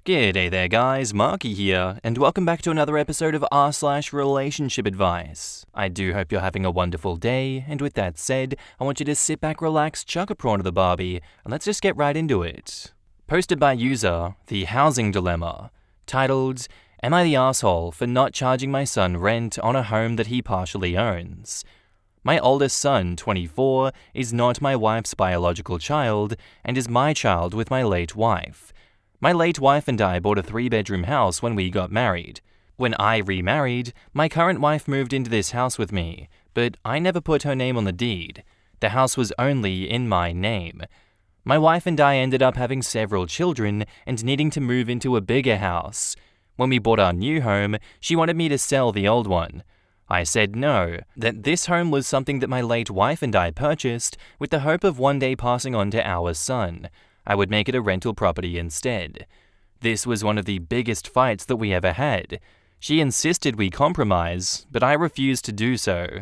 G'day there guys, Marky here, and welcome back to another episode of r/relationship advice. I do hope you're having a wonderful day, and with that said, I want you to sit back, relax, chuck a prawn to the barbie, and let's just get right into it. Posted by user, The Housing Dilemma, titled, Am I the asshole for not charging my son rent on a home that he partially owns? My oldest son, 24, is not my wife's biological child, and is my child with my late wife. My late wife and I bought a 3-bedroom house when we got married. When I remarried, my current wife moved into this house with me, but I never put her name on the deed. The house was only in my name. My wife and I ended up having several children and needing to move into a bigger house. When we bought our new home, she wanted me to sell the old one. I said no, that this home was something that my late wife and I purchased with the hope of one day passing on to our son. I would make it a rental property instead. This was one of the biggest fights that we ever had. She insisted we compromise, but I refused to do so.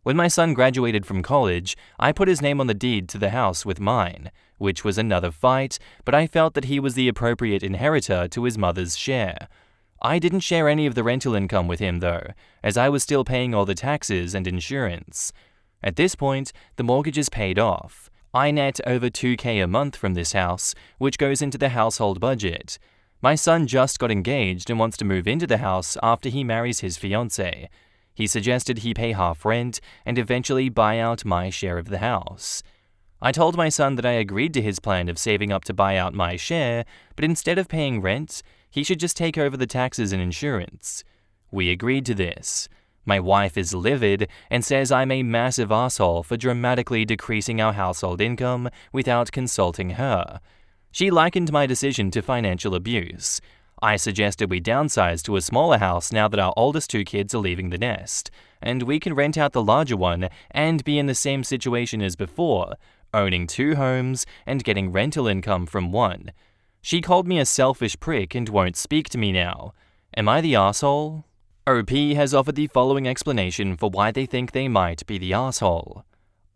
When my son graduated from college, I put his name on the deed to the house with mine, which was another fight, but I felt that he was the appropriate inheritor to his mother's share. I didn't share any of the rental income with him though, as I was still paying all the taxes and insurance. At this point, the mortgage is paid off. I net over $2,000 a month from this house, which goes into the household budget. My son just got engaged and wants to move into the house after he marries his fiancée. He suggested he pay half rent and eventually buy out my share of the house. I told my son that I agreed to his plan of saving up to buy out my share, but instead of paying rent, he should just take over the taxes and insurance. We agreed to this. My wife is livid and says I'm a massive asshole for dramatically decreasing our household income without consulting her. She likened my decision to financial abuse. I suggested we downsize to a smaller house now that our oldest 2 kids are leaving the nest, and we can rent out the larger one and be in the same situation as before, owning 2 homes and getting rental income from one. She called me a selfish prick and won't speak to me now. Am I the asshole? OP has offered the following explanation for why they think they might be the asshole.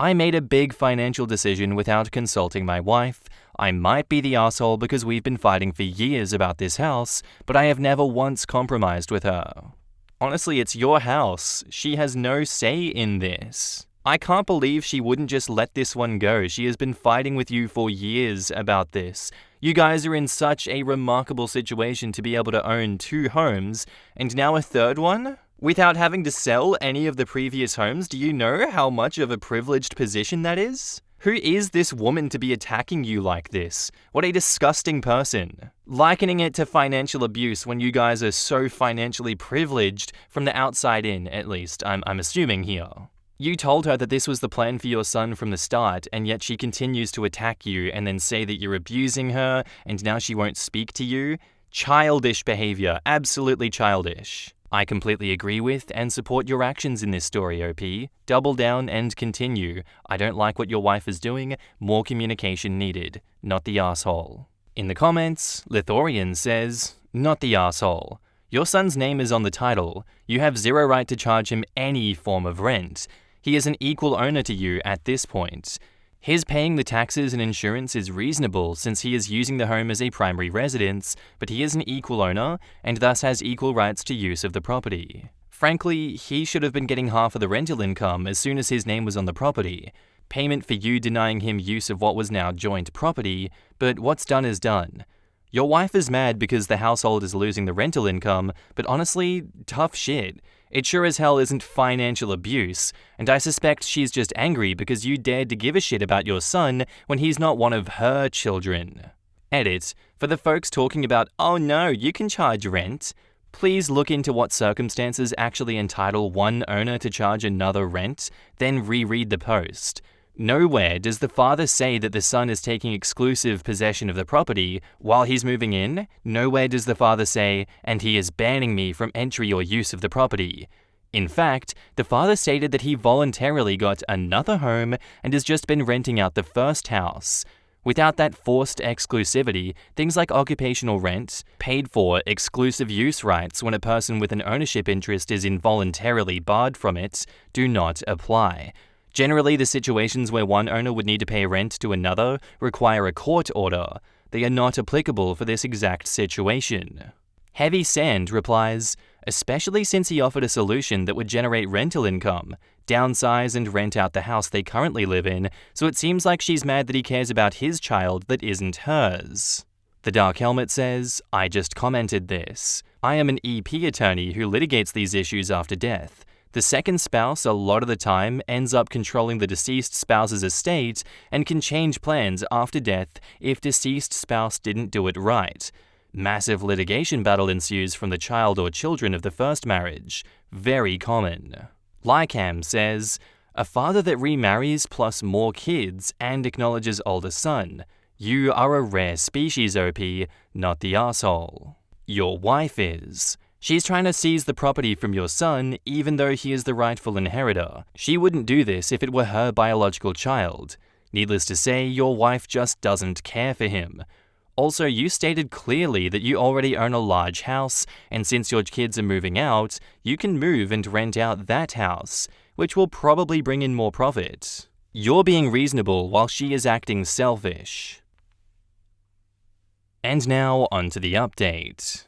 I made a big financial decision without consulting my wife. I might be the asshole because we've been fighting for years about this house, but I have never once compromised with her. Honestly, it's your house. She has no say in this. I can't believe she wouldn't just let this one go. She has been fighting with you for years about this. You guys are in such a remarkable situation to be able to own 2 homes, and now a 3rd one? Without having to sell any of the previous homes, do you know how much of a privileged position that is? Who is this woman to be attacking you like this? What a disgusting person. Likening it to financial abuse when you guys are so financially privileged from the outside in, at least, I'm assuming here. You told her that this was the plan for your son from the start, and yet she continues to attack you and then say that you're abusing her, and now she won't speak to you? Childish behavior, absolutely childish. I completely agree with and support your actions in this story, OP. Double down and continue. I don't like what your wife is doing. More communication needed. Not the asshole. In the comments, Lithorian says, Not the asshole. Your son's name is on the title. You have zero right to charge him any form of rent. He is an equal owner to you at this point. His paying the taxes and insurance is reasonable since he is using the home as a primary residence, but he is an equal owner and thus has equal rights to use of the property. Frankly, he should have been getting half of the rental income as soon as his name was on the property. Payment for you denying him use of what was now joint property, but what's done is done. Your wife is mad because the household is losing the rental income, but honestly, tough shit. It sure as hell isn't financial abuse, and I suspect she's just angry because you dared to give a shit about your son when he's not one of her children. Edit. For the folks talking about, oh no, you can charge rent, please look into what circumstances actually entitle one owner to charge another rent, then reread the post. Nowhere does the father say that the son is taking exclusive possession of the property while he's moving in. Nowhere does the father say, and he is banning me from entry or use of the property. In fact, the father stated that he voluntarily got another home and has just been renting out the first house. Without that forced exclusivity, things like occupational rent, paid for exclusive use rights when a person with an ownership interest is involuntarily barred from it, do not apply. Generally, the situations where one owner would need to pay rent to another require a court order. they are not applicable for this exact situation. Heavy Sand replies, especially since he offered a solution that would generate rental income, downsize and rent out the house they currently live in, so it seems like she's mad that he cares about his child that isn't hers. The Dark Helmet says, I just commented this. I am an EP attorney who litigates these issues after death. The second spouse a lot of the time ends up controlling the deceased spouse's estate and can change plans after death if deceased spouse didn't do it right. Massive litigation battle ensues from the child or children of the first marriage. Very common. Lycam says, a father that remarries plus more kids and acknowledges older son. You are a rare species, OP, not the asshole. Your wife is. She's trying to seize the property from your son even though he is the rightful inheritor. She wouldn't do this if it were her biological child. Needless to say, your wife just doesn't care for him. Also, you stated clearly that you already own a large house, and since your kids are moving out, you can move and rent out that house, which will probably bring in more profit. You're being reasonable while she is acting selfish. And now, onto the update.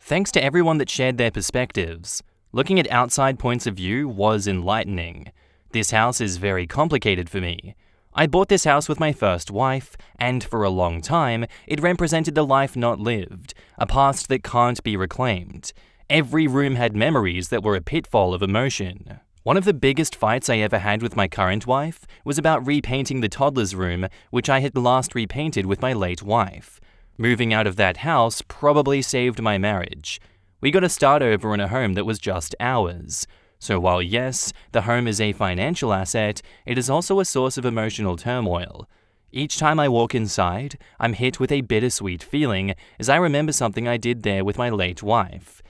Thanks to everyone that shared their perspectives. Looking at outside points of view was enlightening. This house is very complicated for me. I bought this house with my first wife, and for a long time, it represented the life not lived, a past that can't be reclaimed. Every room had memories that were a pitfall of emotion. One of the biggest fights I ever had with my current wife was about repainting the toddler's room, which I had last repainted with my late wife. Moving out of that house probably saved my marriage. We got to start over in a home that was just ours. So while yes, the home is a financial asset, it is also a source of emotional turmoil. Each time I walk inside, I'm hit with a bittersweet feeling as I remember something I did there with my late wife.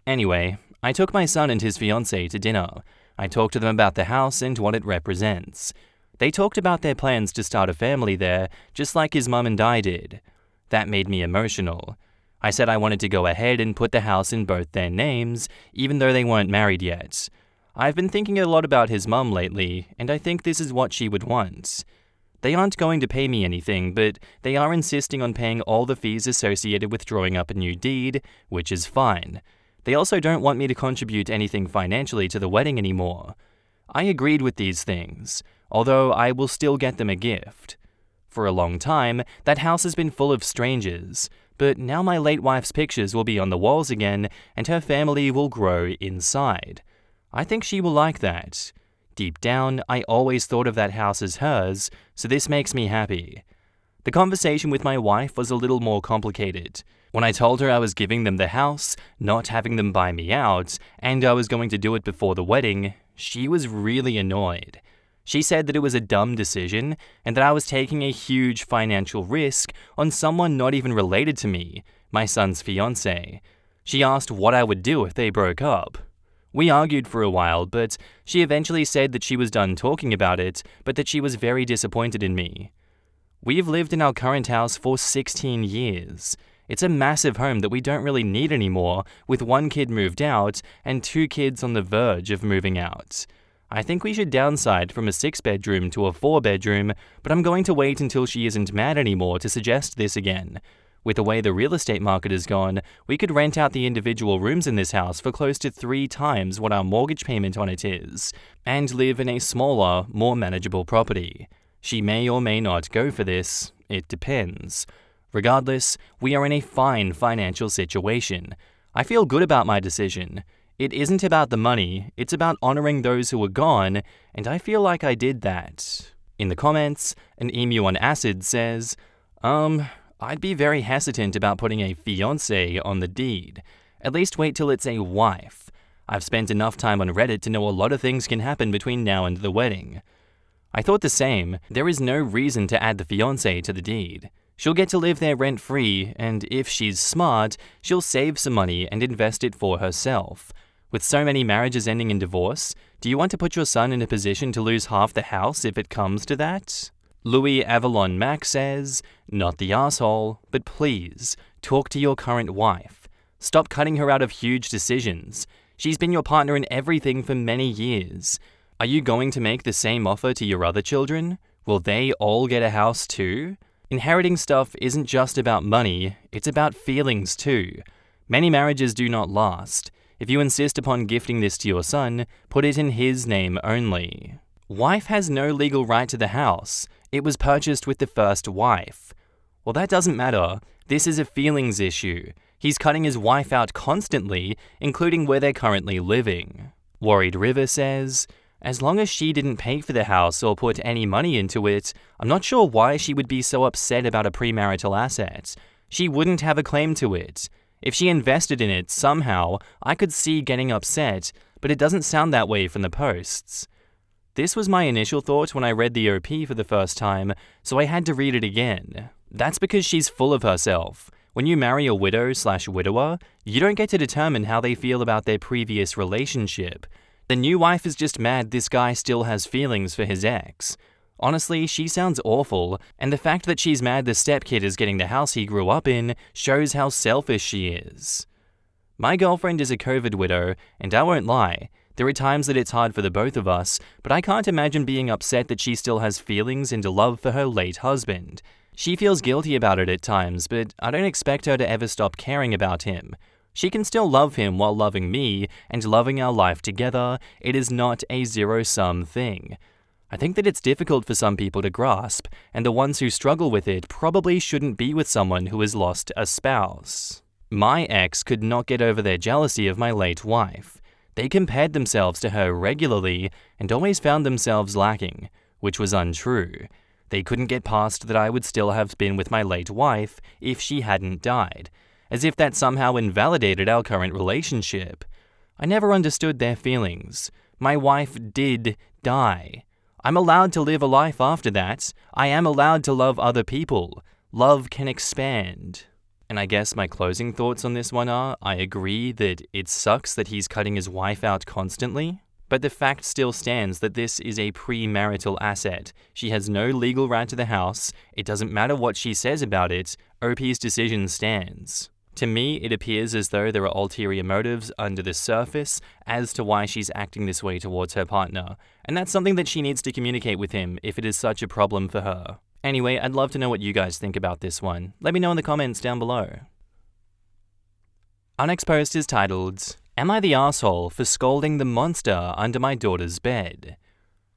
Anyway, I took my son and his fiancée to dinner. I talked to them about the house and what it represents. They talked about their plans to start a family there, just like his mum and I did. That made me emotional. I said I wanted to go ahead and put the house in both their names, even though they weren't married yet. I've been thinking a lot about his mum lately, and I think this is what she would want. They aren't going to pay me anything, but they are insisting on paying all the fees associated with drawing up a new deed, which is fine. They also don't want me to contribute anything financially to the wedding anymore. I agreed with these things, although I will still get them a gift. For a long time, that house has been full of strangers, but now my late wife's pictures will be on the walls again and her family will grow inside. I think she will like that. Deep down, I always thought of that house as hers, so this makes me happy. The conversation with my wife was a little more complicated. When I told her I was giving them the house, not having them buy me out, and I was going to do it before the wedding, she was really annoyed. She said that it was a dumb decision and that I was taking a huge financial risk on someone not even related to me, my son's fiancé. She asked what I would do if they broke up. We argued for a while, but she eventually said that she was done talking about it, but that she was very disappointed in me. We've lived in our current house for 16 years. It's a massive home that we don't really need anymore, with one kid moved out and 2 kids on the verge of moving out. I think we should downsize from a 6-bedroom to a 4-bedroom, but I'm going to wait until she isn't mad anymore to suggest this again. With the way the real estate market has gone, we could rent out the individual rooms in this house for close to 3 times what our mortgage payment on it is, and live in a smaller, more manageable property. She may or may not go for this. It depends. Regardless, we are in a fine financial situation. I feel good about my decision. It isn't about the money, it's about honoring those who are gone, and I feel like I did that. In the comments, an emu on acid says, I'd be very hesitant about putting a fiancé on the deed. At least wait till it's a wife. I've spent enough time on Reddit to know a lot of things can happen between now and the wedding. I thought the same. There is no reason to add the fiancé to the deed. She'll get to live there rent-free, and if she's smart, she'll save some money and invest it for herself. With so many marriages ending in divorce, do you want to put your son in a position to lose half the house if it comes to that? Louis Avalon Mac says, not the asshole, but please, talk to your current wife. Stop cutting her out of huge decisions. She's been your partner in everything for many years. Are you going to make the same offer to your other children? Will they all get a house too? Inheriting stuff isn't just about money, it's about feelings too. Many marriages do not last. If you insist upon gifting this to your son, put it in his name only. Wife has no legal right to the house. It was purchased with the first wife. Well, that doesn't matter. This is a feelings issue. He's cutting his wife out constantly, including where they're currently living. Worried River says, as long as she didn't pay for the house or put any money into it, I'm not sure why she would be so upset about a premarital asset. She wouldn't have a claim to it. If she invested in it somehow, I could see getting upset, but it doesn't sound that way from the posts. This was my initial thought when I read the OP for the first time, so I had to read it again. That's because she's full of herself. When you marry a widow/widower, you don't get to determine how they feel about their previous relationship. The new wife is just mad this guy still has feelings for his ex. Honestly, she sounds awful, and the fact that she's mad the stepkid is getting the house he grew up in shows how selfish she is. My girlfriend is a COVID widow, and I won't lie, there are times that it's hard for the both of us, but I can't imagine being upset that she still has feelings and a love for her late husband. She feels guilty about it at times, but I don't expect her to ever stop caring about him. She can still love him while loving me and loving our life together. It is not a zero-sum thing. I think that it's difficult for some people to grasp, and the ones who struggle with it probably shouldn't be with someone who has lost a spouse. My ex could not get over their jealousy of my late wife. They compared themselves to her regularly and always found themselves lacking, which was untrue. They couldn't get past that I would still have been with my late wife if she hadn't died, as if that somehow invalidated our current relationship. I never understood their feelings. My wife did die. I'm allowed to live a life after that. I am allowed to love other people. Love can expand. And I guess my closing thoughts on this one are, I agree that it sucks that he's cutting his wife out constantly. But the fact still stands that this is a premarital asset. She has no legal right to the house. It doesn't matter what she says about it. OP's decision stands. To me, it appears as though there are ulterior motives under the surface as to why she's acting this way towards her partner. And that's something that she needs to communicate with him if it is such a problem for her. Anyway, I'd love to know what you guys think about this one. Let me know in the comments down below. Our next post is titled, Am I the asshole for scolding the monster under my daughter's bed?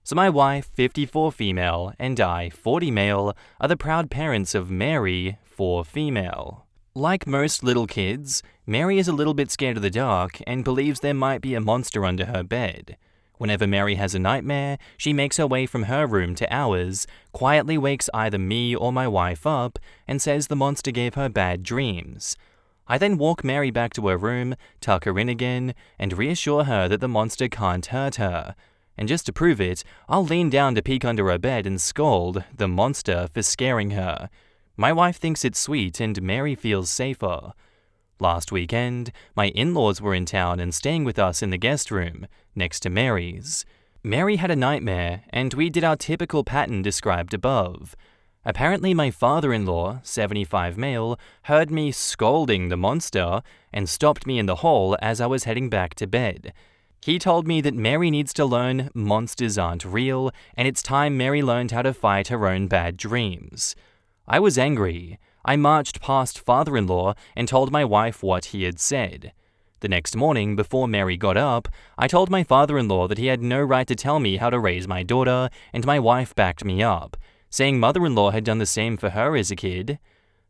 So my wife, 54 female, and I, 40 male, are the proud parents of Mary, 4 female. Like most little kids, Mary is a little bit scared of the dark and believes there might be a monster under her bed. Whenever Mary has a nightmare, she makes her way from her room to ours, quietly wakes either me or my wife up, and says the monster gave her bad dreams. I then walk Mary back to her room, tuck her in again, and reassure her that the monster can't hurt her. And just to prove it, I'll lean down to peek under her bed and scold the monster for scaring her. My wife thinks it's sweet and Mary feels safer. Last weekend, my in-laws were in town and staying with us in the guest room, next to Mary's. Mary had a nightmare, and we did our typical pattern described above. Apparently my father-in-law, 75 male, heard me scolding the monster and stopped me in the hall as I was heading back to bed. He told me that Mary needs to learn monsters aren't real, and it's time Mary learned how to fight her own bad dreams. I was angry. I marched past father-in-law and told my wife what he had said. The next morning, before Mary got up, I told my father-in-law that he had no right to tell me how to raise my daughter, and my wife backed me up, saying mother-in-law had done the same for her as a kid.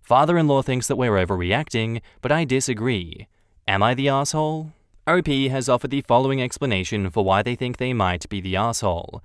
Father-in-law thinks that we're overreacting, but I disagree. Am I the asshole? OP has offered the following explanation for why they think they might be the asshole.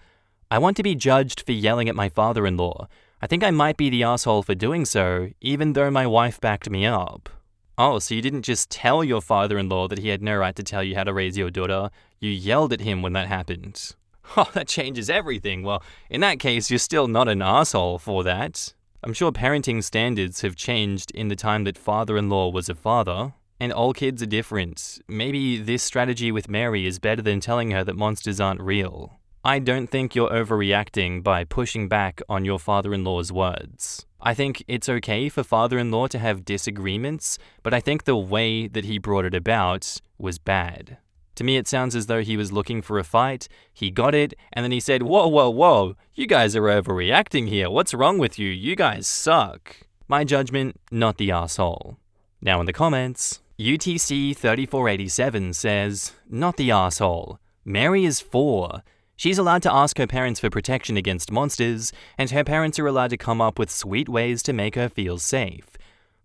I want to be judged for yelling at my father-in-law. I think I might be the asshole for doing so, even though my wife backed me up. Oh, so you didn't just tell your father-in-law that he had no right to tell you how to raise your daughter, you yelled at him when that happened. Oh, that changes everything. Well, in that case, you're still not an asshole for that. I'm sure parenting standards have changed in the time that father-in-law was a father, and all kids are different. Maybe this strategy with Mary is better than telling her that monsters aren't real. I don't think you're overreacting by pushing back on your father-in-law's words. I think it's okay for father-in-law to have disagreements, but I think the way that he brought it about was bad. To me, it sounds as though he was looking for a fight, he got it, and then he said, "Whoa, whoa, whoa, you guys are overreacting here. What's wrong with you? You guys suck." My judgment, not the asshole. Now in the comments, UTC3487 says, "Not the asshole. Mary is 4. She's allowed to ask her parents for protection against monsters, and her parents are allowed to come up with sweet ways to make her feel safe.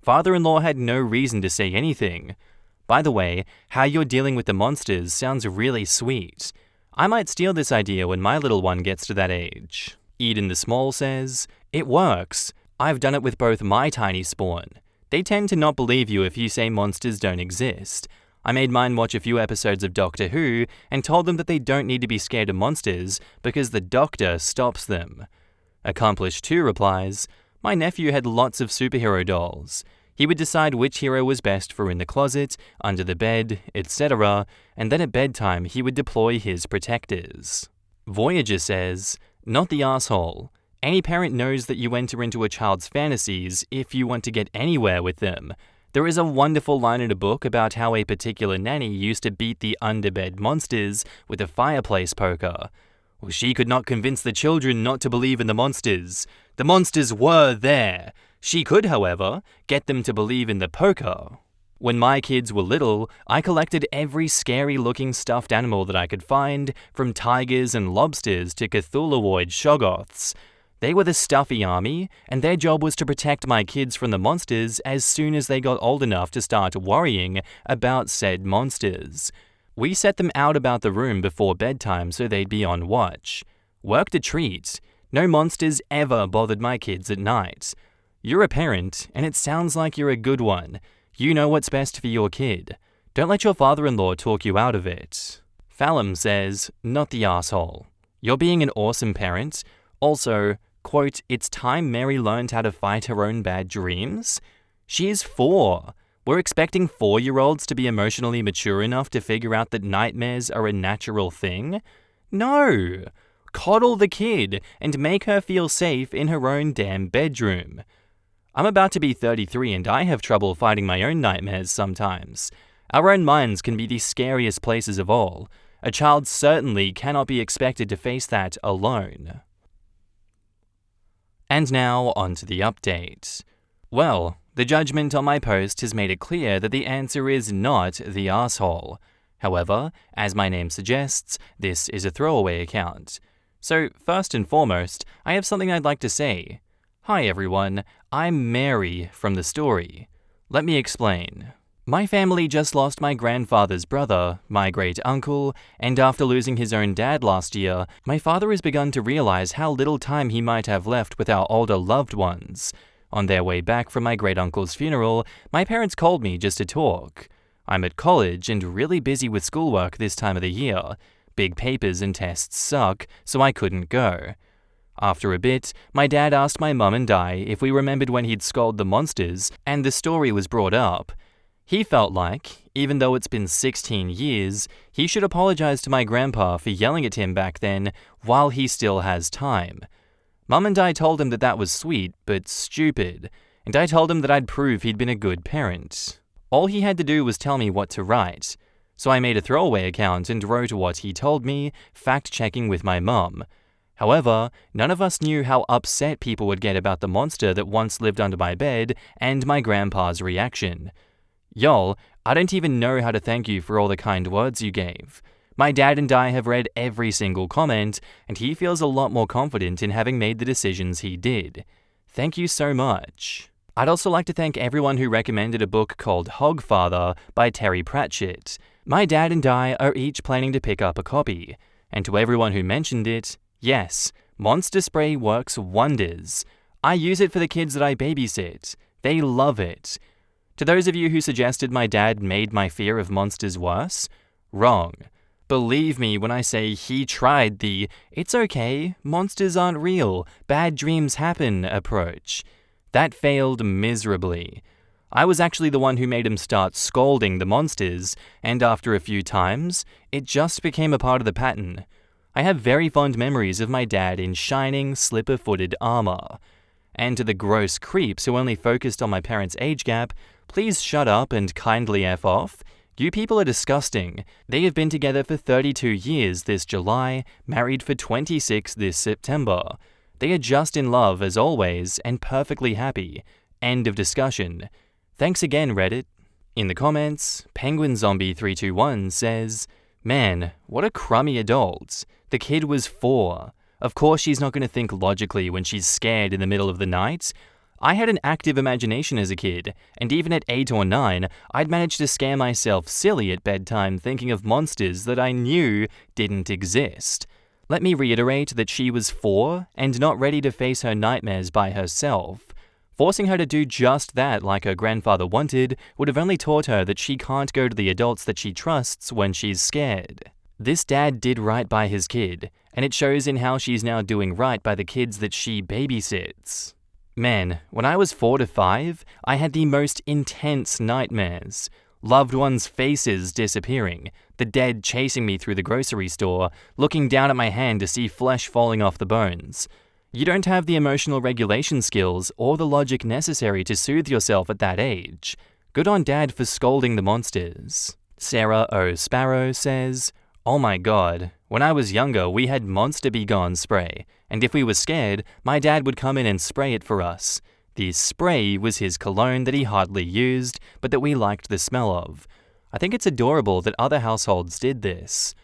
Father-in-law had no reason to say anything. By the way, how you're dealing with the monsters sounds really sweet. I might steal this idea when my little one gets to that age." Eden the Small says, "It works. I've done it with both my tiny spawn. They tend to not believe you if you say monsters don't exist. I made mine watch a few episodes of Doctor Who and told them that they don't need to be scared of monsters because the Doctor stops them." Accomplished 2 replies, "My nephew had lots of superhero dolls. He would decide which hero was best for in the closet, under the bed, etc., and then at bedtime he would deploy his protectors." Voyager says, "Not the asshole. Any parent knows that you enter into a child's fantasies if you want to get anywhere with them. There is a wonderful line in a book about how a particular nanny used to beat the underbed monsters with a fireplace poker. Well, she could not convince the children not to believe in the monsters. The monsters were there. She could, however, get them to believe in the poker." When my kids were little, I collected every scary-looking stuffed animal that I could find, from tigers and lobsters to Cthulhuoid shoggoths. They were the stuffy army, and their job was to protect my kids from the monsters as soon as they got old enough to start worrying about said monsters. We set them out about the room before bedtime so they'd be on watch. Worked a treat. No monsters ever bothered my kids at night. You're a parent, and it sounds like you're a good one. You know what's best for your kid. Don't let your father-in-law talk you out of it. Fallum says, "Not the asshole. You're being an awesome parent. Also, quote, it's time Mary learned how to fight her own bad dreams. She is 4. We're expecting 4-year-olds to be emotionally mature enough to figure out that nightmares are a natural thing? No. Coddle the kid and make her feel safe in her own damn bedroom." I'm about to be 33 and I have trouble fighting my own nightmares sometimes. Our own minds can be the scariest places of all. A child certainly cannot be expected to face that alone. And now, on to the update. Well, the judgment on my post has made it clear that the answer is not the asshole. However, as my name suggests, this is a throwaway account. So, first and foremost, I have something I'd like to say. Hi everyone, I'm Mary from the story. Let me explain. My family just lost my grandfather's brother, my great-uncle, and after losing his own dad last year, my father has begun to realize how little time he might have left with our older loved ones. On their way back from my great-uncle's funeral, my parents called me just to talk. I'm at college and really busy with schoolwork this time of the year. Big papers and tests suck, so I couldn't go. After a bit, my dad asked my mum and I if we remembered when he'd scolded the monsters, and the story was brought up. He felt like, even though it's been 16 years, he should apologize to my grandpa for yelling at him back then while he still has time. Mum and I told him that that was sweet, but stupid, and I told him that I'd prove he'd been a good parent. All he had to do was tell me what to write. So I made a throwaway account and wrote what he told me, fact-checking with my mum. However, none of us knew how upset people would get about the monster that once lived under my bed and my grandpa's reaction. Y'all, I don't even know how to thank you for all the kind words you gave. My dad and I have read every single comment, and he feels a lot more confident in having made the decisions he did. Thank you so much. I'd also like to thank everyone who recommended a book called Hogfather by Terry Pratchett. My dad and I are each planning to pick up a copy. And to everyone who mentioned it, yes, Monster Spray works wonders. I use it for the kids that I babysit. They love it. To those of you who suggested my dad made my fear of monsters worse, wrong. Believe me when I say he tried the "it's okay, monsters aren't real, bad dreams happen" approach. That failed miserably. I was actually the one who made him start scolding the monsters, and after a few times, it just became a part of the pattern. I have very fond memories of my dad in shining, slipper-footed armor. And to the gross creeps who only focused on my parents' age gap, please shut up and kindly F off. You people are disgusting. They have been together for 32 years this July, married for 26 this September. They are just in love as always and perfectly happy. End of discussion. Thanks again, Reddit. In the comments, PenguinZombie321 says, "Man, what a crummy adult. The kid was 4. Of course she's not going to think logically when she's scared in the middle of the night. I had an active imagination as a kid, and even at 8 or 9, I'd managed to scare myself silly at bedtime thinking of monsters that I knew didn't exist. Let me reiterate that she was 4 and not ready to face her nightmares by herself. Forcing her to do just that like her grandfather wanted would have only taught her that she can't go to the adults that she trusts when she's scared. This dad did right by his kid, and it shows in how she's now doing right by the kids that she babysits. Man, when I was 4 to 5, I had the most intense nightmares. Loved ones' faces disappearing, the dead chasing me through the grocery store, looking down at my hand to see flesh falling off the bones. You don't have the emotional regulation skills or the logic necessary to soothe yourself at that age. Good on Dad for scolding the monsters." Sarah O. Sparrow says, "Oh my god, when I was younger we had Monster Be Gone spray, and if we were scared, my dad would come in and spray it for us. The spray was his cologne that he hardly used, but that we liked the smell of. I think it's adorable that other households did this.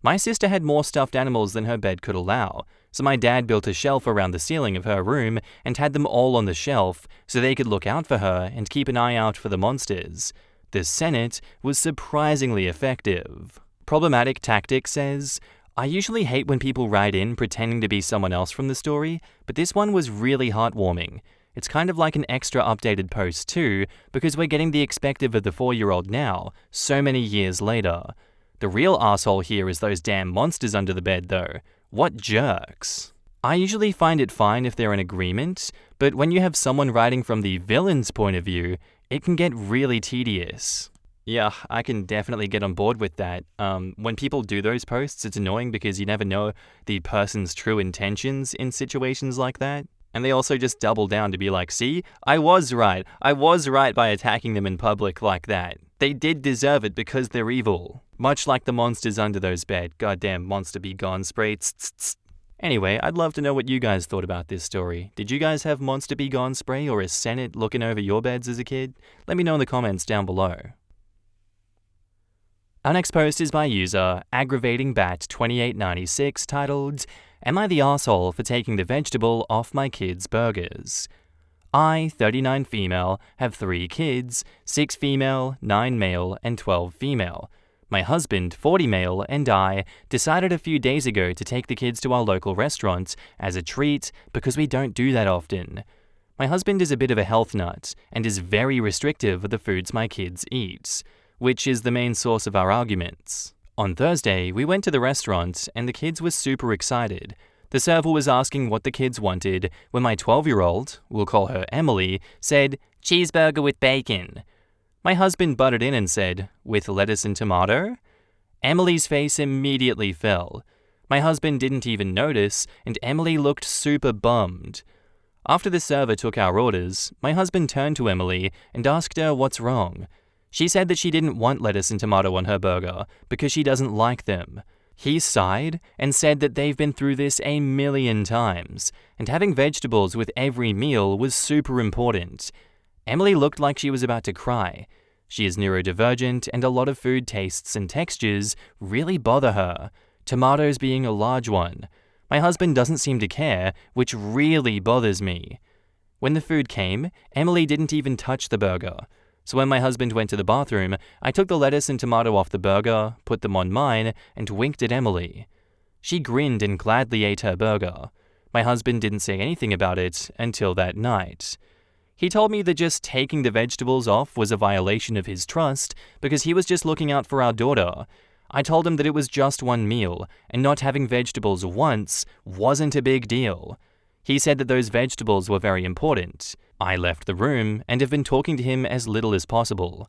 My sister had more stuffed animals than her bed could allow, so my dad built a shelf around the ceiling of her room and had them all on the shelf so they could look out for her and keep an eye out for the monsters. The Senate was surprisingly effective." Problematic Tactic says, "I usually hate when people write in pretending to be someone else from the story, but this one was really heartwarming. It's kind of like an extra updated post too, because we're getting the expected of the 4-year-old now, so many years later. The real asshole here is those damn monsters under the bed though. What jerks." I usually find it fine if they're in agreement, but when you have someone writing from the villain's point of view, it can get really tedious. Yeah, I can definitely get on board with that. When people do those posts, it's annoying because you never know the person's true intentions in situations like that. And they also just double down to be like, see, I was right by attacking them in public like that. They did deserve it because they're evil. Much like the monsters under those bed. Goddamn Monster Be Gone spray. Tss, tss, tss. Anyway, I'd love to know what you guys thought about this story. Did you guys have Monster Be Gone spray or a Senate looking over your beds as a kid? Let me know in the comments down below. Our next post is by user AggravatingBat2896 titled, "Am I the arsehole for taking the vegetable off my kids' burgers? I, 39 female, have 3 kids, 6 female, 9 male, and 12 female. My husband, 40 male, and I decided a few days ago to take the kids to our local restaurant as a treat because we don't do that often. My husband is a bit of a health nut and is very restrictive of the foods my kids eat, which is the main source of our arguments. On Thursday, we went to the restaurant and the kids were super excited. The server was asking what the kids wanted when my 12-year-old, we'll call her Emily, said, "Cheeseburger with bacon." My husband butted in and said, "With lettuce and tomato?" Emily's face immediately fell. My husband didn't even notice, and Emily looked super bummed. After the server took our orders, my husband turned to Emily and asked her what's wrong. She said that she didn't want lettuce and tomato on her burger because she doesn't like them. He sighed and said that they've been through this a million times, and having vegetables with every meal was super important. Emily looked like she was about to cry. She is neurodivergent and a lot of food tastes and textures really bother her, tomatoes being a large one. My husband doesn't seem to care, which really bothers me. When the food came, Emily didn't even touch the burger. So when my husband went to the bathroom, I took the lettuce and tomato off the burger, put them on mine, and winked at Emily. She grinned and gladly ate her burger. My husband didn't say anything about it until that night. He told me that just taking the vegetables off was a violation of his trust because he was just looking out for our daughter. I told him that it was just one meal, and not having vegetables once wasn't a big deal. He said that those vegetables were very important. I left the room and have been talking to him as little as possible.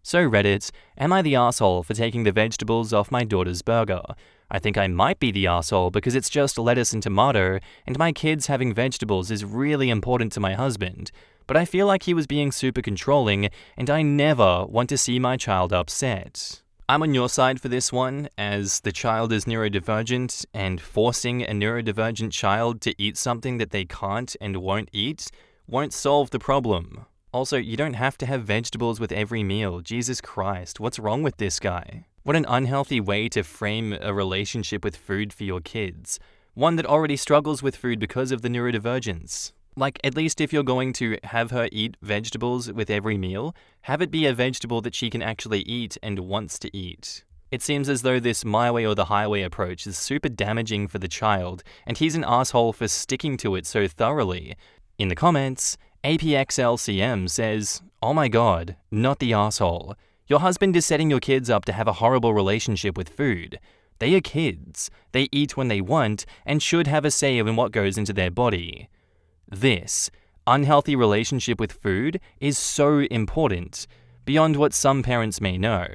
So Reddit, am I the arsehole for taking the vegetables off my daughter's burger? I think I might be the arsehole because it's just lettuce and tomato, and my kids having vegetables is really important to my husband. but I feel like he was being super controlling, and I never want to see my child upset. I'm on your side for this one, as the child is neurodivergent, and forcing a neurodivergent child to eat something that they can't and won't eat won't solve the problem. Also, you don't have to have vegetables with every meal. Jesus Christ, what's wrong with this guy? What an unhealthy way to frame a relationship with food for your kids. One that already struggles with food because of the neurodivergence. Like, at least if you're going to have her eat vegetables with every meal, have it be a vegetable that she can actually eat and wants to eat. It seems as though this my way or the highway approach is super damaging for the child, and he's an asshole for sticking to it so thoroughly. In the comments, APXLCM says, "Oh my god, not the asshole. Your husband is setting your kids up to have a horrible relationship with food. They are kids. They eat when they want and should have a say in what goes into their body. This unhealthy relationship with food is so important, beyond what some parents may know.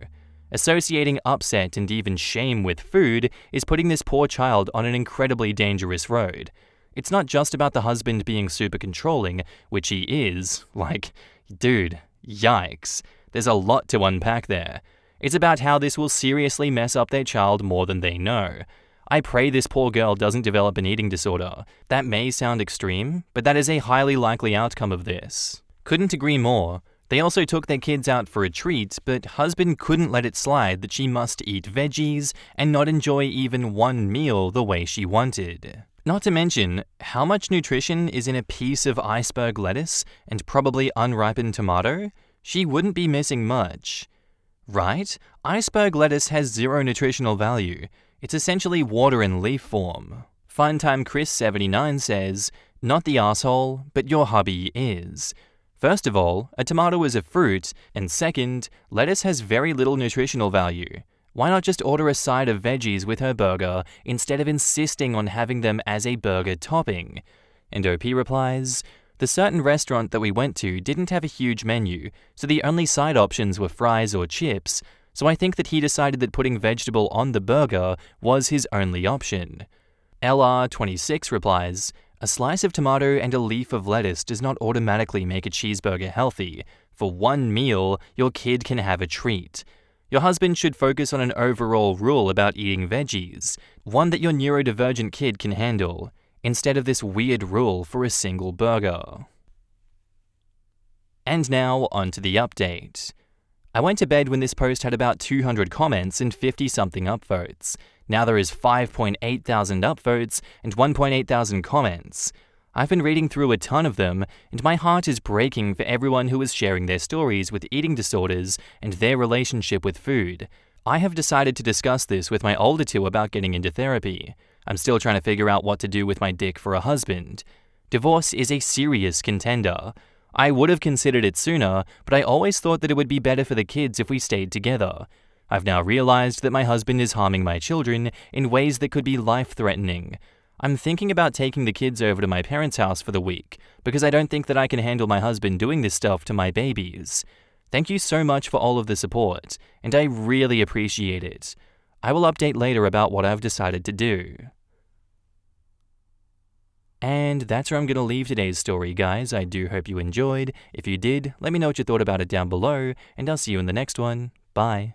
Associating upset and even shame with food is putting this poor child on an incredibly dangerous road. It's not just about the husband being super controlling, which he is. Like, dude, yikes. There's a lot to unpack there. It's about how this will seriously mess up their child more than they know. I pray this poor girl doesn't develop an eating disorder. That may sound extreme, but that is a highly likely outcome of this. Couldn't agree more. They also took their kids out for a treat, but husband couldn't let it slide that she must eat veggies and not enjoy even one meal the way she wanted. Not to mention, how much nutrition is in a piece of iceberg lettuce and probably unripened tomato? She wouldn't be missing much. Right? Iceberg lettuce has zero nutritional value. It's essentially water in leaf form. Funtime Chris 79 says, "Not the asshole, but your hubby is. First of all, a tomato is a fruit, and second, lettuce has very little nutritional value. Why not just order a side of veggies with her burger instead of insisting on having them as a burger topping?" And OP replies, "The certain restaurant that we went to didn't have a huge menu, so the only side options were fries or chips, so I think that he decided that putting vegetable on the burger was his only option." LR26 replies, "A slice of tomato and a leaf of lettuce does not automatically make a cheeseburger healthy. For one meal, your kid can have a treat. Your husband should focus on an overall rule about eating veggies, one that your neurodivergent kid can handle, instead of this weird rule for a single burger." And now, on to the update. I went to bed when this post had about 200 comments and 50-something upvotes. Now there is 5.8 thousand upvotes and 1.8 thousand comments. I've been reading through a ton of them, and my heart is breaking for everyone who is sharing their stories with eating disorders and their relationship with food. I have decided to discuss this with my older two about getting into therapy. I'm still trying to figure out what to do with my dick for a husband. Divorce is a serious contender. I would have considered it sooner, but I always thought that it would be better for the kids if we stayed together. I've now realized that my husband is harming my children in ways that could be life-threatening. I'm thinking about taking the kids over to my parents' house for the week, because I don't think that I can handle my husband doing this stuff to my babies. Thank you so much for all of the support, and I really appreciate it. I will update later about what I've decided to do. And that's where I'm going to leave today's story, guys. I do hope you enjoyed. If you did, let me know what you thought about it down below, and I'll see you in the next one. Bye.